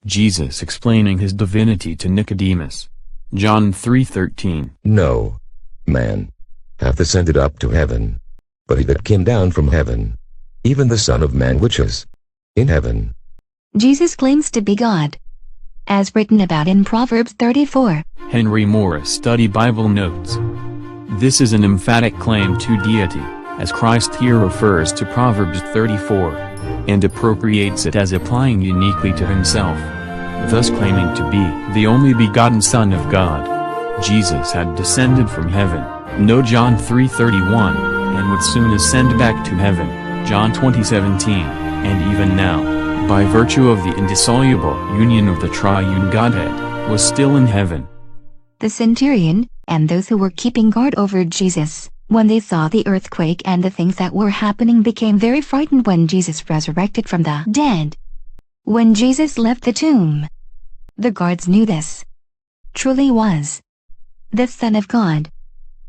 Jesus explaining his divinity to Nicodemus. John 3:13. No man hath ascended up to heaven, but he that came down from heaven, even the Son of Man which is in heaven. Jesus claims to be God, as written about in Proverbs 34. Henry Morris Study Bible Notes. This is an emphatic claim to deity, as Christ here refers to Proverbs 34, and appropriates it as applying uniquely to himself, thus claiming to be the only begotten Son of God. Jesus had descended from heaven, no John 3:31, and would soon ascend back to heaven, John 20:17, and even now, by virtue of the indissoluble union of the triune Godhead, was still in heaven. The centurion, and those who were keeping guard over Jesus, when they saw the earthquake and the things that were happening, became very frightened when Jesus resurrected from the dead. When Jesus left the tomb, the guards knew this truly was the Son of God.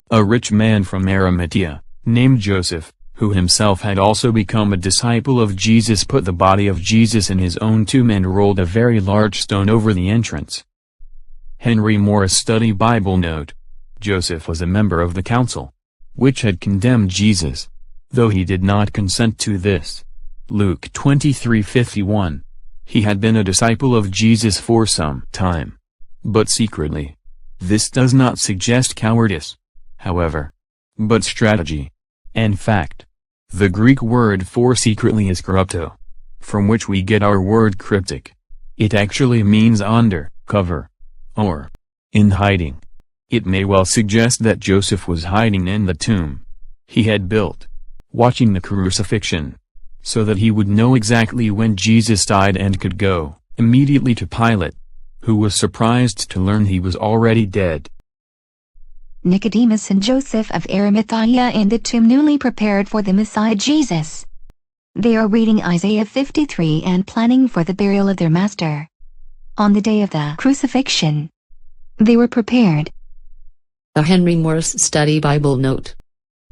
A rich man from Arimathea, named Joseph, who himself had also become a disciple of Jesus, put the body of Jesus in his own tomb and rolled a very large stone over the entrance. Henry Morris Study Bible Note. Joseph was a member of the council, which had condemned Jesus, though he did not consent to this. Luke 23:51. He had been a disciple of Jesus for some time, but secretly. This does not suggest cowardice, however, but strategy. In fact, the Greek word for secretly is krypto, from which we get our word cryptic. It actually means under cover, or in hiding. It may well suggest that Joseph was hiding in the tomb he had built, watching the crucifixion, so that he would know exactly when Jesus died and could go immediately to Pilate, who was surprised to learn he was already dead. Nicodemus and Joseph of Arimathea in the tomb newly prepared for the Messiah Jesus. They are reading Isaiah 53 and planning for the burial of their master. On the day of the crucifixion, they were prepared. A Henry Morris Study Bible Note.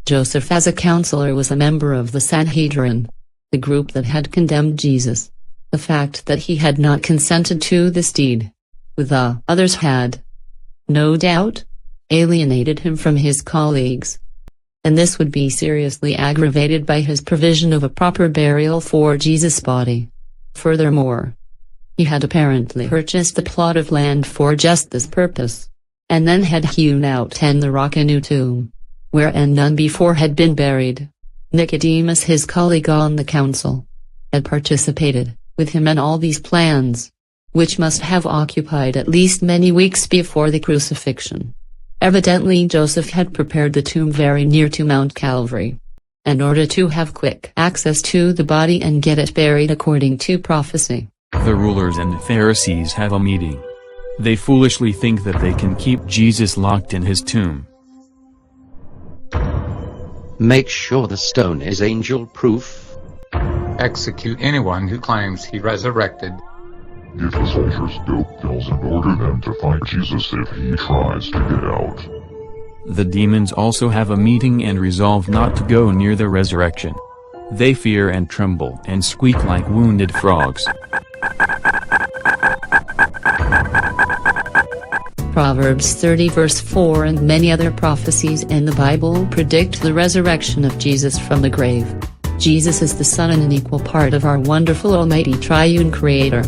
Joseph as a counselor was a member of the Sanhedrin, the group that had condemned Jesus. The fact that he had not consented to this deed, with the others had, no doubt, alienated him from his colleagues. And this would be seriously aggravated by his provision of a proper burial for Jesus' body. Furthermore, he had apparently purchased a plot of land for just this purpose, and then had hewn out in the rock a new tomb, wherein none before had been buried. Nicodemus, his colleague on the council, had participated with him in all these plans, which must have occupied at least many weeks before the crucifixion. Evidently Joseph had prepared the tomb very near to Mount Calvary, in order to have quick access to the body and get it buried according to prophecy. The rulers and the Pharisees have a meeting. They foolishly think that they can keep Jesus locked in his tomb. Make sure the stone is angel-proof. Execute anyone who claims he resurrected. Give the soldiers dope pills and order them to fight Jesus if he tries to get out. The demons also have a meeting and resolve not to go near the resurrection. They fear and tremble and squeak like wounded frogs. Proverbs 30 verse 4 and many other prophecies in the Bible predict the resurrection of Jesus from the grave. Jesus is the Son and an equal part of our wonderful Almighty Triune Creator.